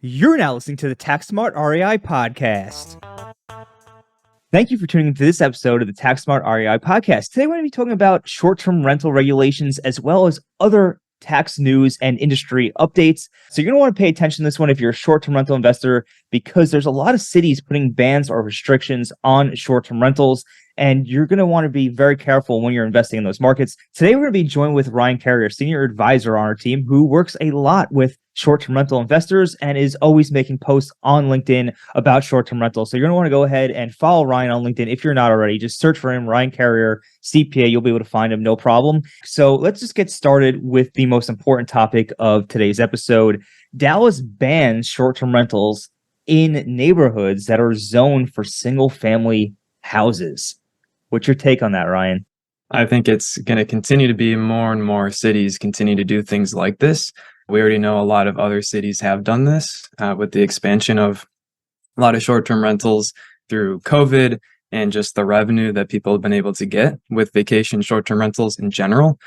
You're now listening to the Tax Smart REI podcast. Thank you for tuning into this episode of the Tax Smart REI podcast. Today, we're going to be talking about short-term rental regulations as well as other tax news and industry updates. So you're going to want to pay attention to this one if you're a short-term rental investor, because there's a lot of cities putting bans or restrictions on short-term rentals, and you're going to want to be very careful when you're investing in those markets. Today, we're going to be joined with Ryan Carriere, senior advisor on our team, who works a lot with short-term rental investors and is always making posts on LinkedIn about short-term rentals. So you're going to want to go ahead and follow Ryan on LinkedIn. If you're not already, just search for him, Ryan Carriere, CPA. You'll be able to find him, no problem. So let's just get started with the most important topic of today's episode. Dallas bans short-term rentals in neighborhoods that are zoned for single-family houses. What's your take on that, Ryan? I think it's going to continue to be more and more cities continue to do things like this. We already know a lot of other cities have done this with the expansion of a lot of short-term rentals through COVID and just the revenue that people have been able to get with vacation short-term rentals in general.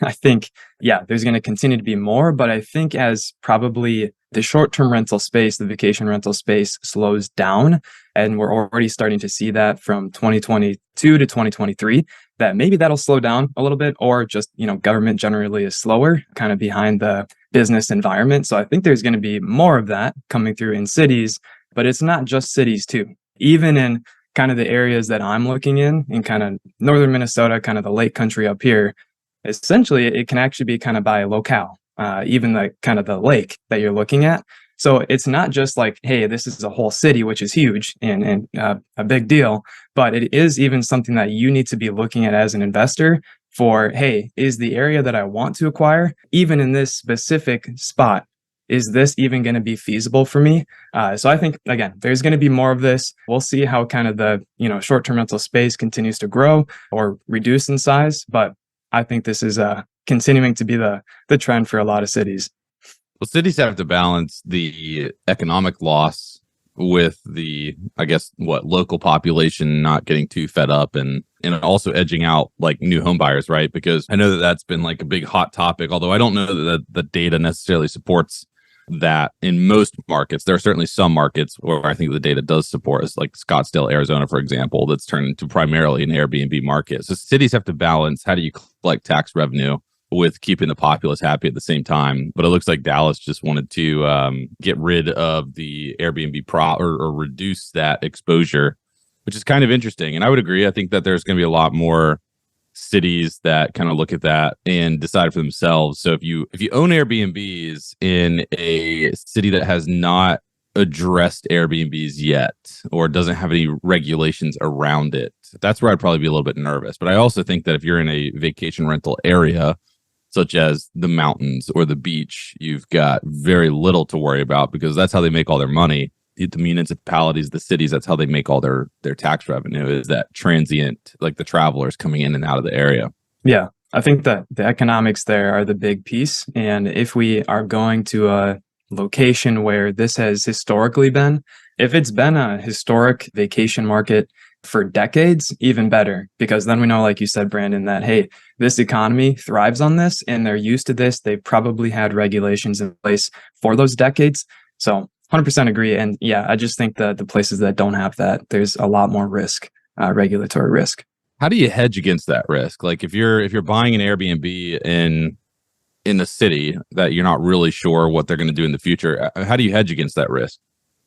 I think, there's going to continue to be more, but I think as probably the short-term rental space, the vacation rental space slows down, and we're already starting to see that from 2022 to 2023, that maybe that'll slow down a little bit, or just, government generally is slower, kind of behind the business environment. So I think there's going to be more of that coming through in cities, but it's not just cities too. Even in kind of the areas that I'm looking in kind of northern Minnesota, kind of the lake country up here, essentially it can actually be kind of by locale, even the kind of the lake that you're looking at. So it's not just like, hey, this is a whole city, which is huge and a big deal, but it is even something that you need to be looking at as an investor for, hey, is the area that I want to acquire, even in this specific spot, is this even going to be feasible for me? So I think, again, there's going to be more of this. We'll see how kind of the, short-term rental space continues to grow or reduce in size, but I think this is continuing to be the trend for a lot of cities. Well, cities have to balance the economic loss with the, local population not getting too fed up and also edging out like new home buyers, right? Because I know that that's been like a big hot topic, although I don't know that the data necessarily supports that in most markets. There are certainly some markets where I think the data does support us, like Scottsdale, Arizona, for example, that's turned into primarily an Airbnb market. So cities have to balance how do you collect tax revenue with keeping the populace happy at the same time. But it looks like Dallas just wanted to get rid of the Airbnb or reduce that exposure, which is kind of interesting. And I would agree. I think that there's going to be a lot more cities that kind of look at that and decide for themselves. So if you own Airbnbs in a city that has not addressed Airbnbs yet or doesn't have any regulations around it, that's where I'd probably be a little bit nervous. But I also think that if you're in a vacation rental area, such as the mountains or the beach, you've got very little to worry about because that's how they make all their money. The municipalities, the cities, that's how they make all their tax revenue, is that transient, like the travelers coming in and out of the area. Yeah, I think that the economics there are the big piece. And if we are going to a location where this has historically been, if it's been a historic vacation market for decades, even better, because then we know, like you said, Brandon, that, hey, this economy thrives on this and they're used to this. They probably had regulations in place for those decades. So 100% agree. And I just think that the places that don't have that, there's a lot more risk, regulatory risk. How do you hedge against that risk? Like if you're buying an Airbnb in a city that you're not really sure what they're going to do in the future, how do you hedge against that risk?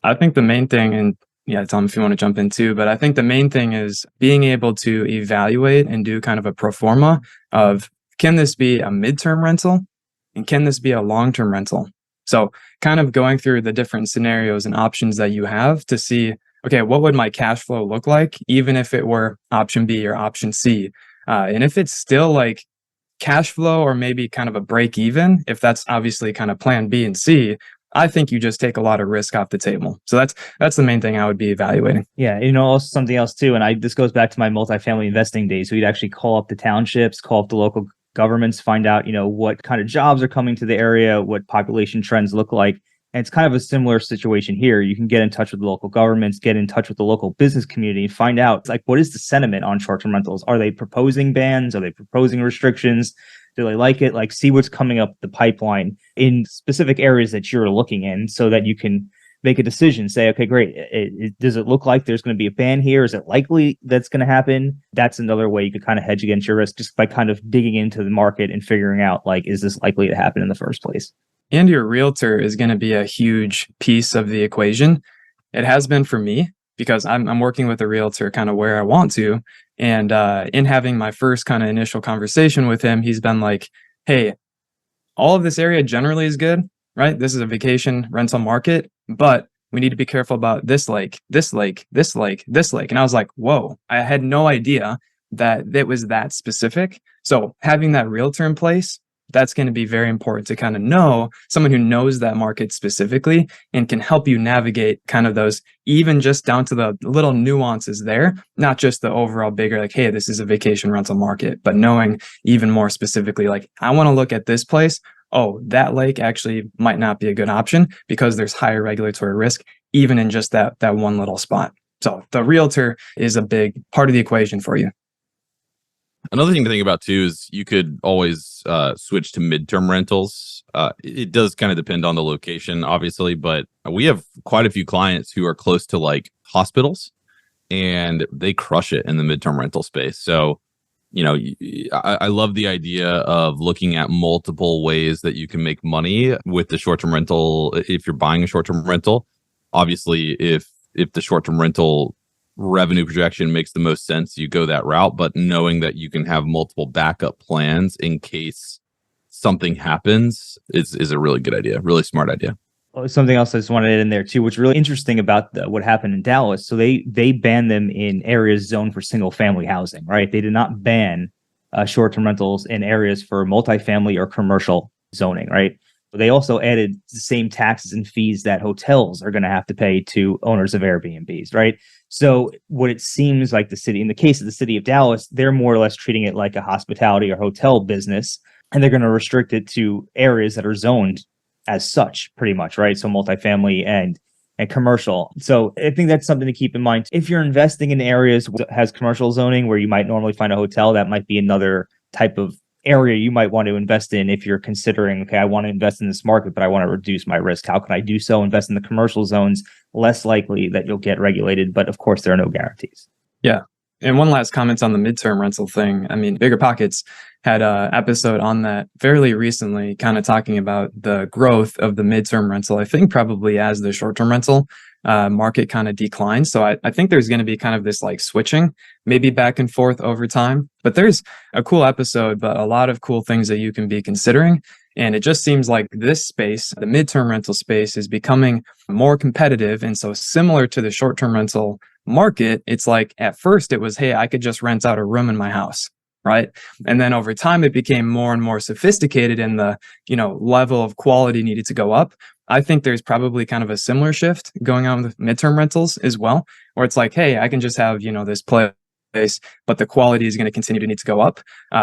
I think the main thing, and Tom, if you want to jump in too, but I think the main thing is being able to evaluate and do kind of a pro forma of, can this be a midterm rental and can this be a long-term rental? So kind of going through the different scenarios and options that you have to see, okay, what would my cash flow look like, even if it were option B or option C? And if it's still like cash flow or maybe kind of a break even, if that's obviously kind of plan B and C, I think you just take a lot of risk off the table. So that's the main thing I would be evaluating. Yeah, also something else too, and this goes back to my multifamily investing days. So we'd actually call up the townships, call up the local governments, find out, what kind of jobs are coming to the area, what population trends look like. And it's kind of a similar situation here. You can get in touch with the local governments, get in touch with the local business community, find out, like, what is the sentiment on short-term rentals? Are they proposing bans? Are they proposing restrictions? Do they like it? Like, see what's coming up the pipeline in specific areas that you're looking in so that you can make a decision. Say, okay, great. Does it look like there's going to be a ban here? Is it likely that's going to happen? That's another way you could kind of hedge against your risk, just by kind of digging into the market and figuring out, like, is this likely to happen in the first place? And your realtor is going to be a huge piece of the equation. It has been for me because I'm working with a realtor kind of where I want to. And in having my first kind of initial conversation with him, he's been like, hey, all of this area generally is good, right? This is a vacation rental market, but we need to be careful about this lake, this lake, this lake, this lake. And I was like, whoa, I had no idea that it was that specific. So having that realtor in place, that's going to be very important to kind of know someone who knows that market specifically and can help you navigate kind of those, even just down to the little nuances there, not just the overall bigger, like, hey, this is a vacation rental market, but knowing even more specifically, like, I want to look at this place. Oh, that lake actually might not be a good option because there's higher regulatory risk, even in just that one little spot. So the realtor is a big part of the equation for you. Another thing to think about too is you could always switch to midterm rentals. It does kind of depend on the location, obviously, but we have quite a few clients who are close to like hospitals, and they crush it in the midterm rental space. So, I love the idea of looking at multiple ways that you can make money with the short-term rental. If you're buying a short-term rental, obviously, if the short-term rental revenue projection makes the most sense, you go that route, but knowing that you can have multiple backup plans in case something happens is a really good idea, really smart idea. Something else I just wanted in there too, which is really interesting about what happened in Dallas. So they banned them in areas zoned for single family housing, right? They did not ban short-term rentals in areas for multifamily or commercial zoning, right? They also added the same taxes and fees that hotels are going to have to pay to owners of Airbnbs, right? So what it seems like the city, in the case of the city of Dallas, they're more or less treating it like a hospitality or hotel business, and they're going to restrict it to areas that are zoned as such, pretty much, right? So multifamily and commercial. So I think that's something to keep in mind. If you're investing in areas that has commercial zoning where you might normally find a hotel, that might be another type of area you might want to invest in if you're considering, okay, I want to invest in this market, but I want to reduce my risk. How can I do so? Invest in the commercial zones, less likely that you'll get regulated, but of course there are no guarantees. Yeah. And one last comment on the midterm rental thing. I mean, Bigger Pockets had an episode on that fairly recently, kind of talking about the growth of the midterm rental, I think probably as the short-term rental market kind of declines. So I think there's going to be kind of this like switching, maybe back and forth over time. But there's a cool episode, but a lot of cool things that you can be considering. And it just seems like this space, the midterm rental space, is becoming more competitive. And so similar to the short-term rental market, it's like at first it was, hey, I could just rent out a room in my house, right? And then over time, it became more and more sophisticated, and the level of quality needed to go up. I think there's probably kind of a similar shift going on with midterm rentals as well, where it's like, hey, I can just have this place, but the quality is going to continue to need to go up.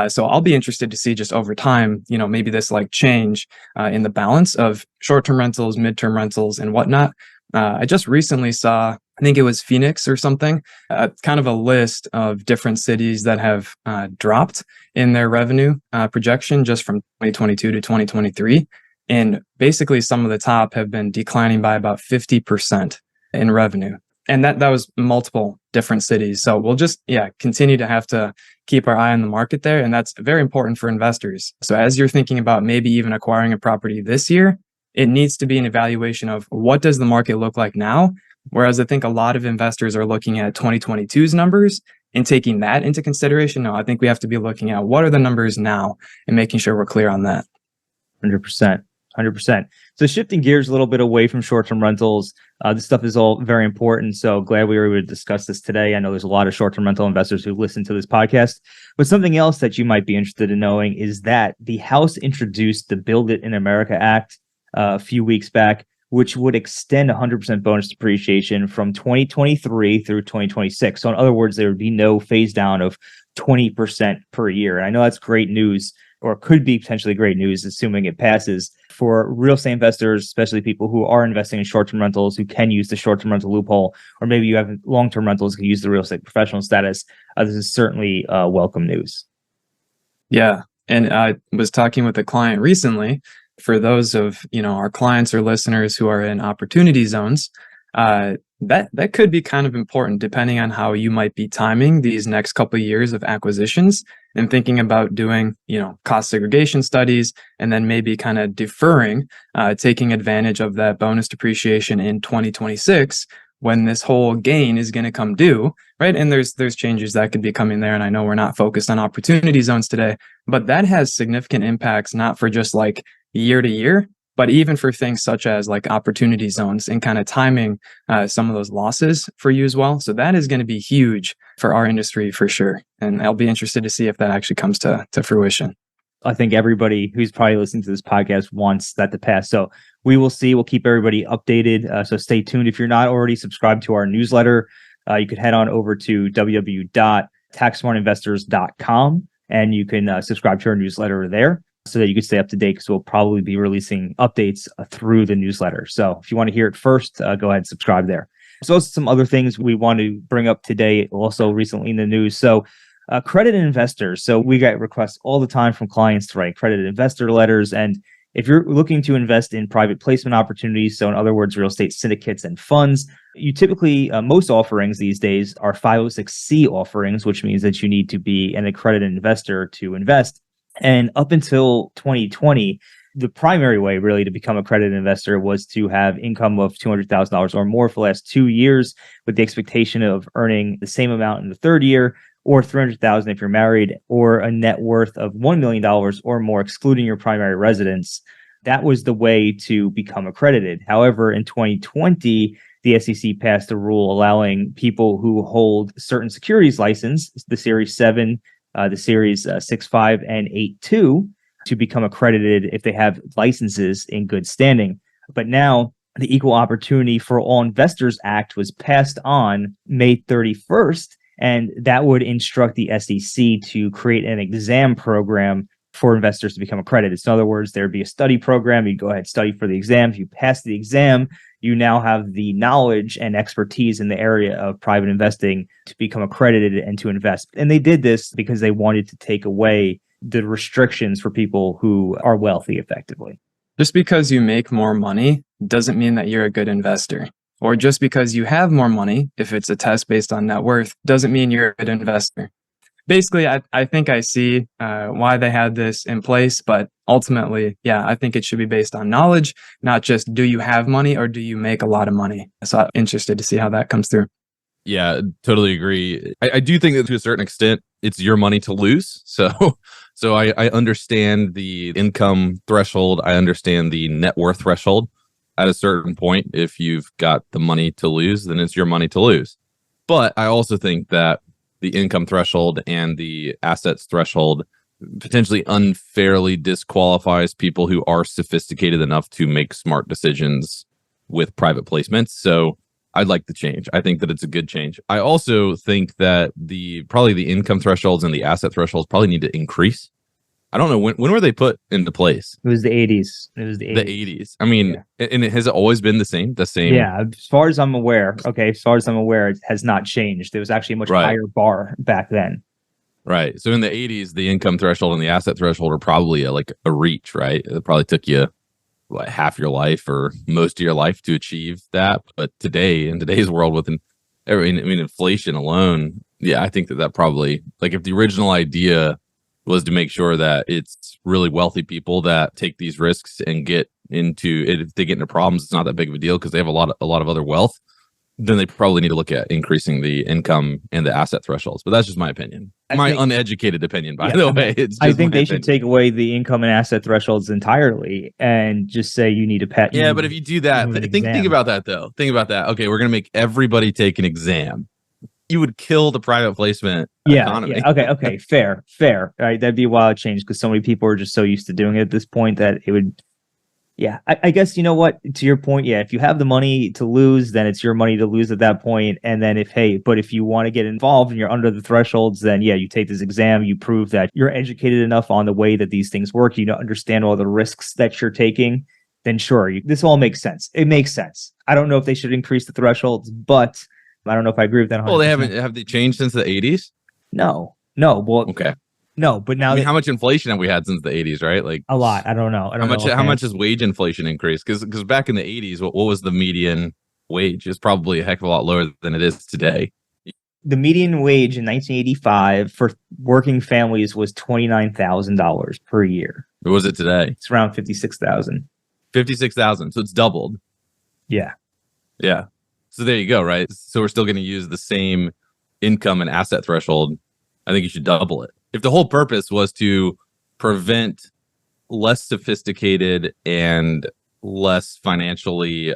So I'll be interested to see just over time, maybe this like change in the balance of short-term rentals, midterm rentals, and whatnot. I just recently saw, I think it was Phoenix or something, kind of a list of different cities that have dropped in their revenue projection just from 2022 to 2023. And basically some of the top have been declining by about 50% in revenue. And that was multiple different cities. So we'll just, continue to have to keep our eye on the market there. And that's very important for investors. So as you're thinking about maybe even acquiring a property this year, it needs to be an evaluation of what does the market look like now? Whereas I think a lot of investors are looking at 2022's numbers and taking that into consideration. No, I think we have to be looking at what are the numbers now and making sure we're clear on that. 100%. 100%. So shifting gears a little bit away from short-term rentals, this stuff is all very important. So glad we were able to discuss this today. I know there's a lot of short-term rental investors who listen to this podcast, but something else that you might be interested in knowing is that the House introduced the Build It in America Act a few weeks back, which would extend 100% bonus depreciation from 2023 through 2026. So in other words, there would be no phase down of 20% per year. And I know that's great news, or could be potentially great news, assuming it passes, for real estate investors, especially people who are investing in short-term rentals, who can use the short-term rental loophole, or maybe you have long-term rentals who use the real estate professional status. This is certainly welcome news. Yeah. And I was talking with a client recently. For those of our clients or listeners who are in opportunity zones, that could be kind of important depending on how you might be timing these next couple of years of acquisitions and thinking about doing cost segregation studies, and then maybe kind of deferring, taking advantage of that bonus depreciation in 2026 when this whole gain is going to come due, right? And there's changes that could be coming there. And I know we're not focused on opportunity zones today, but that has significant impacts, not for just like year to year, but even for things such as like opportunity zones and kind of timing some of those losses for you as well. So that is going to be huge for our industry for sure. And I'll be interested to see if that actually comes to fruition. I think everybody who's probably listening to this podcast wants that to pass. So we will see. We'll keep everybody updated. So stay tuned. If you're not already subscribed to our newsletter, you can head on over to www.taxsmartinvestors.com and you can subscribe to our newsletter there so that you can stay up to date, because we'll probably be releasing updates through the newsletter. So if you want to hear it first, go ahead and subscribe there. So some other things we want to bring up today, also recently in the news. So accredited investors. So we get requests all the time from clients to write accredited investor letters. And if you're looking to invest in private placement opportunities, so in other words, real estate syndicates and funds, you typically, most offerings these days are 506C offerings, which means that you need to be an accredited investor to invest. And up until 2020, the primary way really to become an accredited investor was to have income of $200,000 or more for the last 2 years, with the expectation of earning the same amount in the third year, or $300,000 if you're married, or a net worth of $1 million or more, excluding your primary residence. That was the way to become accredited. However, in 2020, the SEC passed a rule allowing people who hold certain securities license, the Series 7, the Series 6.5, and 8.2, to become accredited if they have licenses in good standing. But now the Equal Opportunity for All Investors Act was passed on May 31st, and that would instruct the SEC to create an exam program for investors to become accredited. So in other words, there'd be a study program. You'd go ahead and study for the exam. If you pass the exam, you now have the knowledge and expertise in the area of private investing to become accredited and to invest. And they did this because they wanted to take away the restrictions for people who are wealthy effectively. Just because you make more money doesn't mean that you're a good investor. Or just because you have more money, if it's a test based on net worth, doesn't mean you're a good investor. Basically, I think I see why they had this in place, but ultimately, yeah, I think it should be based on knowledge, not just do you have money or do you make a lot of money. So I'm interested to see how that comes through. Yeah, totally agree. I do think that to a certain extent, it's your money to lose. So I understand the income threshold. I understand the net worth threshold. At a certain point, if you've got the money to lose, then it's your money to lose. But I also think that the income threshold and the assets threshold potentially unfairly disqualifies people who are sophisticated enough to make smart decisions with private placements. So I'd like the change. I think that it's a good change. I also think that probably the income thresholds and the asset thresholds probably need to increase. I don't know, when were they put into place? It was the 80s. It was the 80s. The 80s. I mean, yeah. And it has always been the same. Yeah, as far as I'm aware. Okay, as far as I'm aware, it has not changed. There was actually a much higher bar back then. Right. So in the 80s, the income threshold and the asset threshold are probably like a reach, right? It probably took you half your life or most of your life to achieve that. But today, in today's world, with inflation alone, yeah, I think that probably, like, if the original idea was to make sure that it's really wealthy people that take these risks and get into it, if they get into problems, it's not that big of a deal because they have a lot of other wealth, then they probably need to look at increasing the income and the asset thresholds. But that's just my opinion. Uneducated opinion, by the way. I think they should take away the income and asset thresholds entirely and just say you need to pay. Yeah, but if you do that, think about that, though. Think about that. Okay, we're going to make everybody take an exam. You would kill the private placement economy. Yeah. Okay. Fair. All right. That'd be a wild change because so many people are just so used to doing it at this point that it would. Yeah. I guess, you know what, to your point. Yeah. If you have the money to lose, then it's your money to lose at that point. And then if you want to get involved and you're under the thresholds, then yeah, you take this exam, you prove that you're educated enough on the way that these things work. You understand all the risks that you're taking. Then sure, this all makes sense. It makes sense. I don't know if they should increase the thresholds, but I don't know if I agree with that 100%. Well, have they changed since the 80s? No. Well, okay. No, but now I mean, that how much inflation have we had since the 80s, right? Like a lot. I don't know. I don't know. how much offhand. has wage inflation increased? Because back in the 80s, what was the median wage? It's probably a heck of a lot lower than it is today. The median wage in 1985 for working families was $29,000 per year. What was it today? It's around 56,000. 56,000. So it's doubled. Yeah. Yeah. So there you go, right? So we're still going to use the same income and asset threshold. I think you should double it. If the whole purpose was to prevent less sophisticated and less financially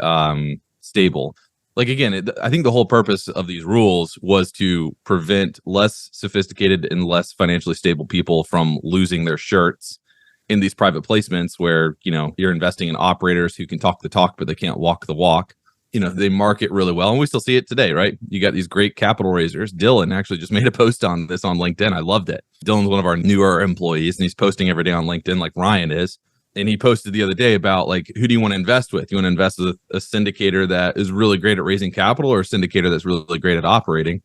stable, like again, I think the whole purpose of these rules was to prevent less sophisticated and less financially stable people from losing their shirts in these private placements where, you know, you're investing in operators who can talk the talk, but they can't walk the walk. You know, they market really well. And we still see it today, right? You got these great capital raisers. Dylan actually just made a post on this on LinkedIn. I loved it. Dylan's one of our newer employees and he's posting every day on LinkedIn like Ryan is. And he posted the other day about like, who do you want to invest with? You want to invest with a syndicator that is really great at raising capital or a syndicator that's really great at operating?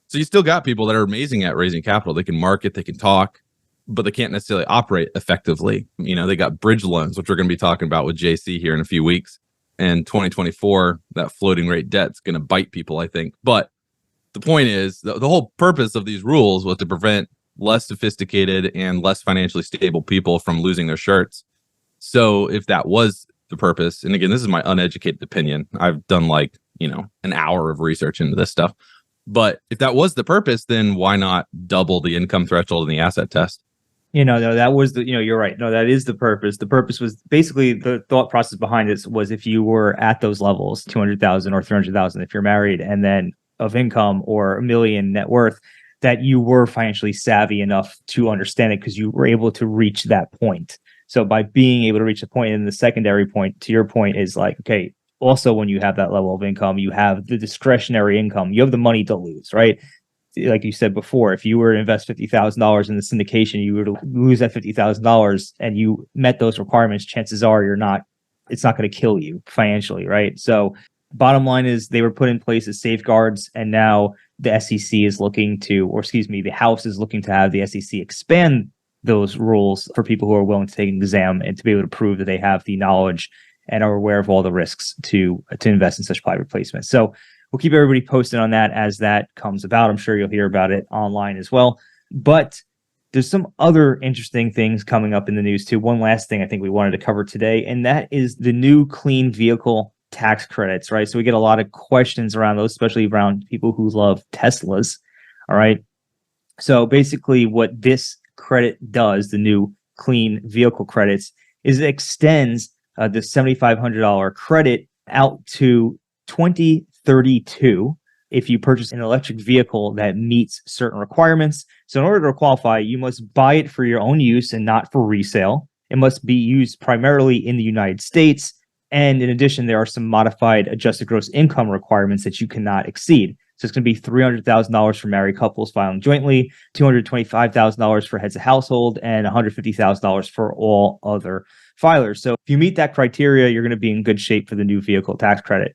So you still got people that are amazing at raising capital. They can market, they can talk, but they can't necessarily operate effectively. You know, they got bridge loans, which we're going to be talking about with JC here in a few weeks. And 2024, that floating rate debt's going to bite people, I think. But the point is, the whole purpose of these rules was to prevent less sophisticated and less financially stable people from losing their shirts. So if that was the purpose, and again, this is my uneducated opinion. I've done like, you know, an hour of research into this stuff. But if that was the purpose, then why not double the income threshold in the asset test? You know, no, that was the, you know, you're right. No, that is the purpose. The purpose was basically the thought process behind it was if you were at those levels, 200,000 or 300,000, if you're married and then of income or $1 million net worth, that you were financially savvy enough to understand it because you were able to reach that point. So by being able to reach the point, and the secondary point to your point is like, okay, also when you have that level of income, you have the discretionary income, you have the money to lose, right? Like you said before, if you were to invest $50,000 in the syndication, you were to lose that $50,000 and you met those requirements, chances are it's not going to kill you financially, right? So bottom line is they were put in place as safeguards, and now the SEC is looking to, or excuse me, the House is looking to have the SEC expand those rules for people who are willing to take an exam and to be able to prove that they have the knowledge and are aware of all the risks to invest in such private placements. So we'll keep everybody posted on that as that comes about. I'm sure you'll hear about it online as well. But there's some other interesting things coming up in the news too. One last thing I think we wanted to cover today, and that is the new clean vehicle tax credits, right? So we get a lot of questions around those, especially around people who love Teslas. All right. So basically what this credit does, the new clean vehicle credits, is it extends the $7,500 credit out to 2032 if you purchase an electric vehicle that meets certain requirements. So in order to qualify, you must buy it for your own use and not for resale. It must be used primarily in the United States. And in addition, there are some modified adjusted gross income requirements that you cannot exceed. So it's going to be $300,000 for married couples filing jointly, $225,000 for heads of household, and $150,000 for all other filers. So if you meet that criteria, you're going to be in good shape for the new vehicle tax credit.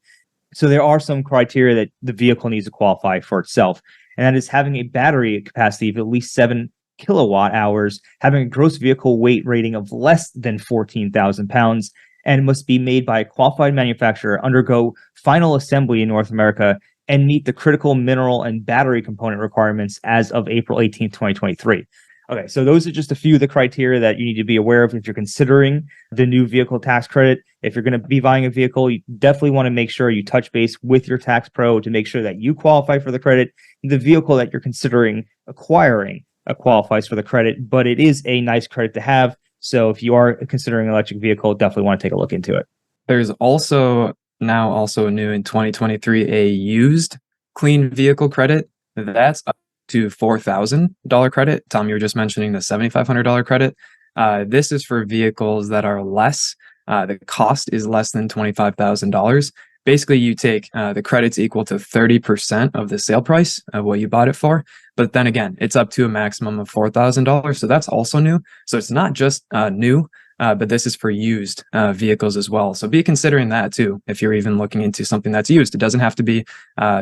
So there are some criteria that the vehicle needs to qualify for itself, and that is having a battery capacity of at least 7 kilowatt hours, having a gross vehicle weight rating of less than 14,000 pounds, and must be made by a qualified manufacturer, undergo final assembly in North America, and meet the critical mineral and battery component requirements as of April 18th, 2023. Okay, so those are just a few of the criteria that you need to be aware of if you're considering the new vehicle tax credit. If you're going to be buying a vehicle, you definitely want to make sure you touch base with your tax pro to make sure that you qualify for the credit. The vehicle that you're considering acquiring qualifies for the credit, but it is a nice credit to have. So if you are considering an electric vehicle, definitely want to take a look into it. There's also new in 2023 a used clean vehicle credit. That's up to $4,000 credit. Tom, you were just mentioning the $7,500 credit. This is for vehicles that are less. The cost is less than $25,000. Basically, you take the credits equal to 30% of the sale price of what you bought it for. But then again, it's up to a maximum of $4,000. So that's also new. So it's not just new, but this is for used vehicles as well. So be considering that too. If you're even looking into something that's used, it doesn't have to be,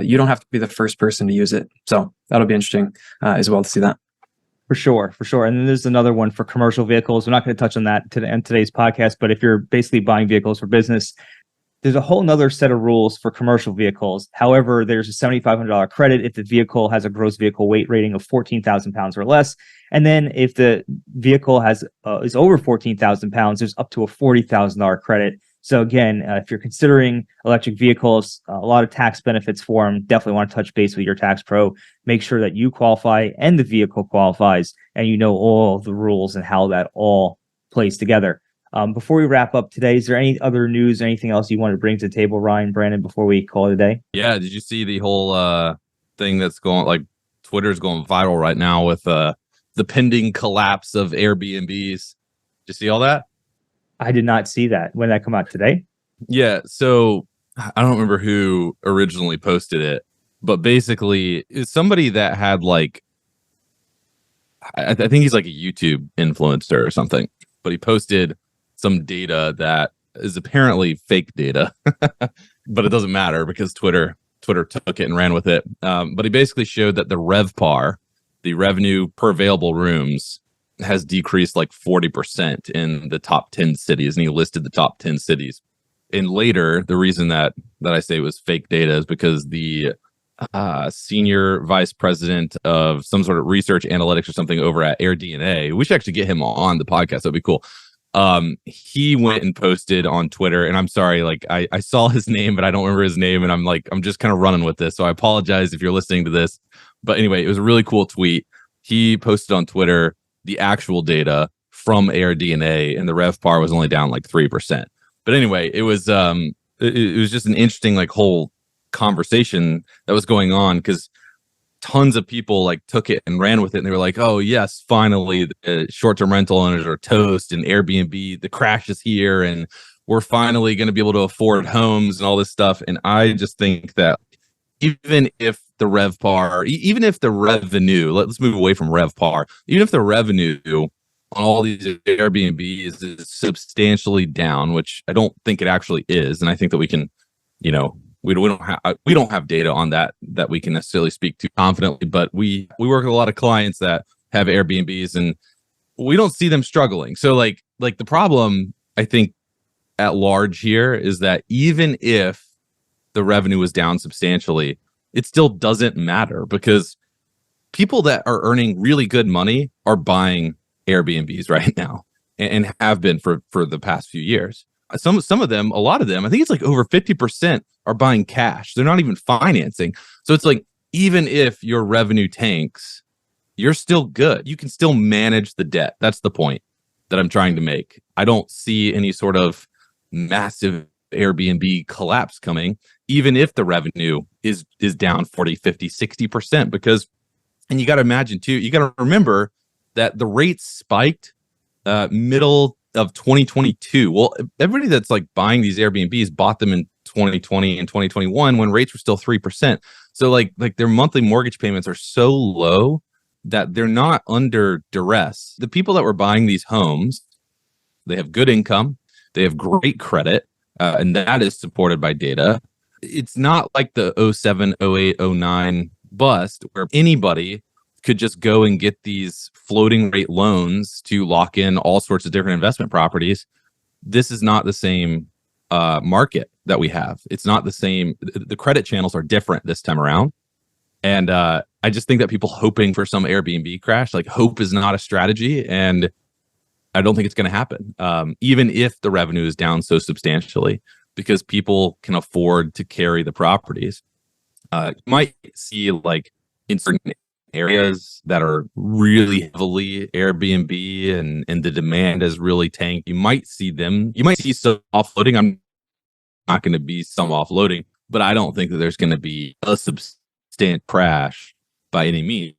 you don't have to be the first person to use it. So that'll be interesting as well to see that. For sure, for sure. And then there's another one for commercial vehicles. We're not going to touch on that in today's podcast, but if you're basically buying vehicles for business, there's a whole nother set of rules for commercial vehicles. However, there's a $7,500 credit if the vehicle has a gross vehicle weight rating of 14,000 pounds or less. And then if the vehicle has is over 14,000 pounds, there's up to a $40,000 credit. So again, if you're considering electric vehicles, a lot of tax benefits for them. Definitely want to touch base with your tax pro. Make sure that you qualify and the vehicle qualifies, and you know all the rules and how that all plays together. Before we wrap up today, is there any other news, anything else you want to bring to the table, Ryan, Brandon, before we call it a day? Yeah, did you see the whole thing that's going, like, Twitter's going viral right now with the pending collapse of Airbnbs? Did you see all that? I did not see that. When did that come out, today? Yeah, so I don't remember who originally posted it, but basically it's somebody that had like, I think he's like a YouTube influencer or something, but he posted some data that is apparently fake data, but it doesn't matter because Twitter took it and ran with it. But he basically showed that the RevPAR, the revenue per available rooms, has decreased like 40% in the top 10 cities, and he listed the top 10 cities. And later, the reason that I say it was fake data is because the senior vice president of some sort of research analytics or something over at AirDNA, we should actually get him on the podcast. That'd be cool. He went and posted on Twitter, and I'm sorry, like I saw his name, but I don't remember his name, and I'm just kind of running with this. So I apologize if you're listening to this. But anyway, it was a really cool tweet. He posted on Twitter the actual data from AirDNA, and the RevPAR was only down like 3%. But anyway, it was just an interesting like whole conversation that was going on, because tons of people like took it and ran with it, and they were like, oh yes, finally short-term rental owners are toast, and Airbnb, the crash is here, and we're finally going to be able to afford homes and all this stuff. And I just think that even if the RevPAR, even if the revenue, let's move away from RevPAR, even if the revenue on all these Airbnbs is substantially down, which I don't think it actually is, and I think that we can, we don't have data on that we can necessarily speak to confidently, but we work with a lot of clients that have Airbnbs, and we don't see them struggling. So like the problem, I think, at large here is that even if the revenue was down substantially, it still doesn't matter, because people that are earning really good money are buying Airbnbs right now, and have been for the past few years. Some of them, a lot of them, I think it's like over 50% are buying cash. They're not even financing. So it's like, even if your revenue tanks, you're still good. You can still manage the debt. That's the point that I'm trying to make. I don't see any sort of massive Airbnb collapse coming, even if the revenue is down 40, 50, 60%, because, and you got to imagine too, you got to remember that the rates spiked middle of 2022. Well, everybody that's like buying these Airbnbs bought them in 2020 and 2021 when rates were still 3%. So like their monthly mortgage payments are so low that they're not under duress. The people that were buying these homes, they have good income, they have great credit, and that is supported by data. It's not like the 07, 08, 09 bust where anybody could just go and get these floating rate loans to lock in all sorts of different investment properties. This is not the same market that we have. It's not the same. The credit channels are different this time around. And I just think that people hoping for some Airbnb crash, like, hope is not a strategy. And I don't think it's going to happen, even if the revenue is down so substantially, because people can afford to carry the properties. You might see like in certain areas that are really heavily Airbnb and the demand is really tanked. You might see some offloading. I'm not going to be some offloading, but I don't think that there's going to be a substantial crash by any means.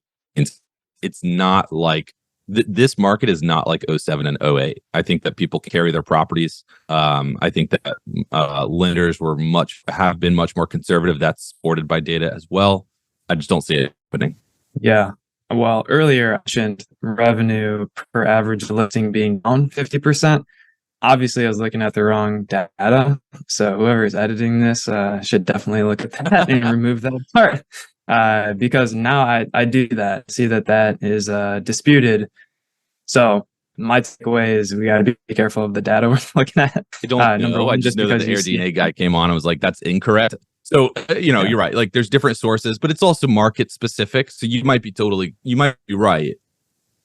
It's not like this market is not like 07 and 08. I think that people carry their properties. I think that lenders have been much more conservative. That's supported by data as well. I just don't see it happening. Yeah. Well, earlier I mentioned revenue per average listing being down 50%. Obviously, I was looking at the wrong data. So whoever is editing this should definitely look at that and remove that part. because now I do that, see that is disputed. So my takeaway is we got to be careful of the data we're looking at. I don't Number know. one, I just know that the AirDNA guy came on and was like, that's incorrect. So, you're right. Like there's different sources, but it's also market specific. So you might be right.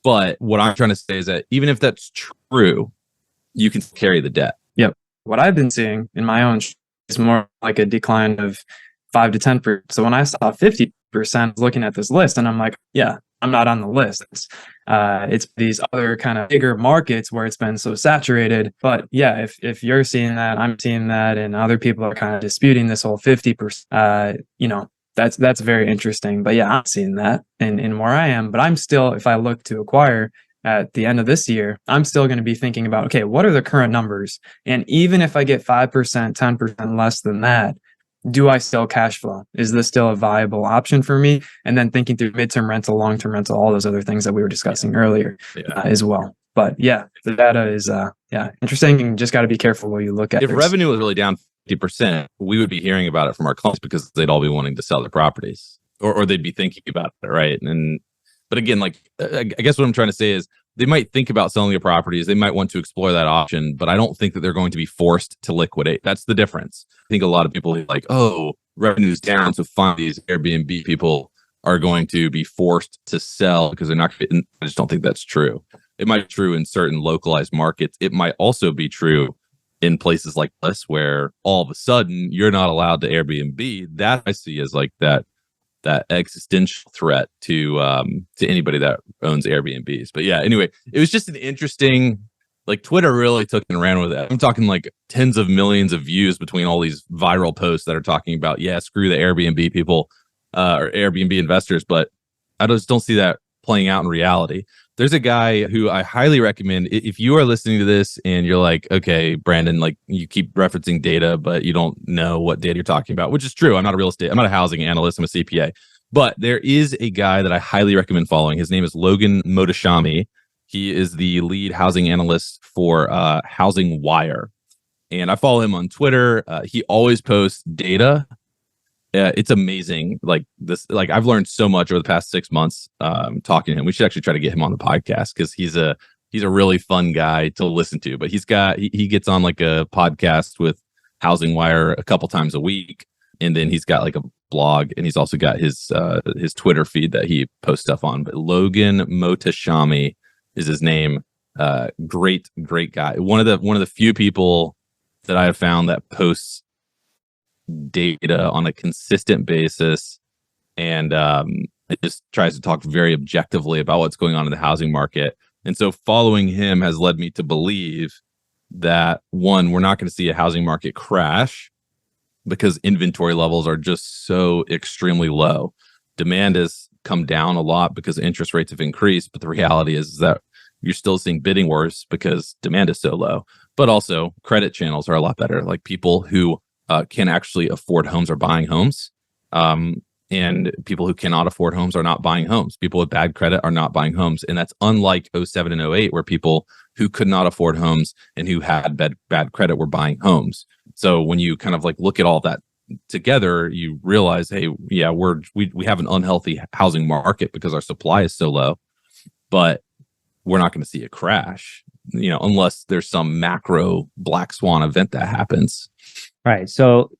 But what I'm trying to say is that even if that's true, you can carry the debt. Yep. What I've been seeing in my own is more like a decline of 5 to 10%. So when I saw 50% looking at this list, and I'm like, yeah, I'm not on the list. It's these other kind of bigger markets where it's been so saturated. But yeah, if you're seeing that, I'm seeing that, and other people are kind of disputing this whole 50%, that's very interesting. But yeah, I'm seeing that in where I am. But I'm still, if I look to acquire at the end of this year, I'm still going to be thinking about, okay, what are the current numbers? And even if I get 5%, 10% less than that, do I still cash flow? Is this still a viable option for me? And then thinking through midterm rental, long-term rental, all those other things that we were discussing earlier as well. But yeah, the data is interesting. You just got to be careful where you look at. If revenue was really down 50%, we would be hearing about it from our clients because they'd all be wanting to sell their properties, or they'd be thinking about it, right? But again, like I guess what I'm trying to say is they might think about selling their properties. They might want to explore that option, but I don't think that they're going to be forced to liquidate. That's the difference. I think a lot of people are like, oh, revenue's down, so finally these Airbnb people are going to be forced to sell because they're not. I just don't think that's true. It might be true in certain localized markets. It might also be true in places like this where all of a sudden you're not allowed to Airbnb. That I see as like that existential threat to anybody that owns Airbnbs. But yeah, anyway, it was just an interesting, like Twitter really took and ran with it. I'm talking like tens of millions of views between all these viral posts that are talking about, yeah, screw the Airbnb people or Airbnb investors. But I just don't see that playing out in reality. There's a guy who I highly recommend. If you are listening to this and you're like, okay, Brandon, like you keep referencing data, but you don't know what data you're talking about, which is true. I'm not a housing analyst. I'm a CPA. But there is a guy that I highly recommend following. His name is Logan Mohtashami. He is the lead housing analyst for Housing Wire. And I follow him on Twitter. He always posts data. It's amazing. Like I've learned so much over the past 6 months talking to him. We should actually try to get him on the podcast because he's a really fun guy to listen to. But he gets on like a podcast with Housing Wire a couple times a week, and then he's got like a blog, and he's also got his Twitter feed that he posts stuff on. But Logan Mohtashami is his name. Great guy. One of the few people that I have found that posts data on a consistent basis, and it just tries to talk very objectively about what's going on in the housing market. And so following him has led me to believe that, one, we're not going to see a housing market crash because inventory levels are just so extremely low. Demand has come down a lot because interest rates have increased, but the reality is that you're still seeing bidding wars because demand is so low. But also credit channels are a lot better. Like people who can actually afford homes are buying homes. And people who cannot afford homes are not buying homes. People with bad credit are not buying homes. And that's unlike 07 and 08, where people who could not afford homes and who had bad credit were buying homes. So when you kind of like look at all that together, you realize, hey, yeah, we have an unhealthy housing market because our supply is so low, but we're not going to see a crash, unless there's some macro black swan event that happens. Right. So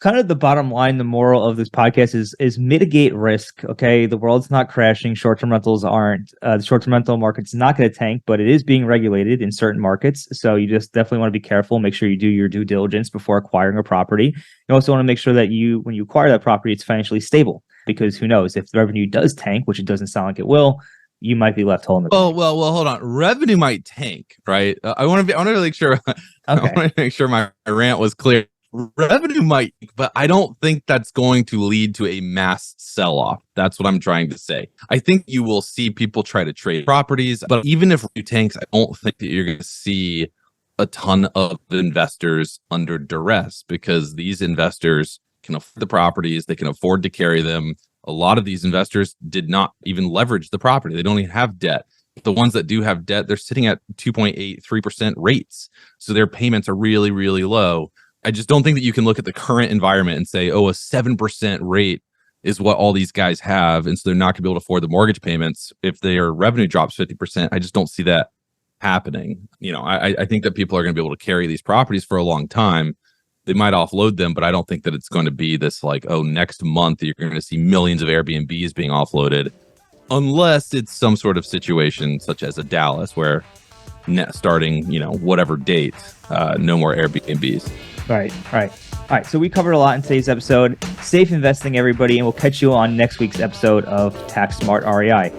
kind of the bottom line, the moral of this podcast is mitigate risk. Okay. The world's not crashing. Short-term rentals aren't. The short-term rental market's not going to tank, but it is being regulated in certain markets. So you just definitely want to be careful. Make sure you do your due diligence before acquiring a property. You also want to make sure that when you acquire that property, it's financially stable, because who knows, if the revenue does tank, which it doesn't sound like it will, you might be left whole in the bank. Well, hold on. Revenue might tank, right? I want to make sure. Okay. I want to make sure my rant was clear. Revenue might, but I don't think that's going to lead to a mass sell-off. That's what I'm trying to say. I think you will see people try to trade properties, but even if revenue tanks, I don't think that you're going to see a ton of investors under duress, because these investors can afford the properties, they can afford to carry them. A lot of these investors did not even leverage the property. They don't even have debt. The ones that do have debt, they're sitting at 2.83% rates. So their payments are really, really low. I just don't think that you can look at the current environment and say, oh, a 7% rate is what all these guys have. And so they're not going to be able to afford the mortgage payments. If their revenue drops 50%, I just don't see that happening. I think that people are going to be able to carry these properties for a long time. They might offload them, but I don't think that it's going to be this like, oh, next month you're going to see millions of Airbnbs being offloaded, unless it's some sort of situation such as a Dallas where starting, whatever date, no more Airbnbs. Right. All right. So we covered a lot in today's episode. Safe investing, everybody, and we'll catch you on next week's episode of Tax Smart REI.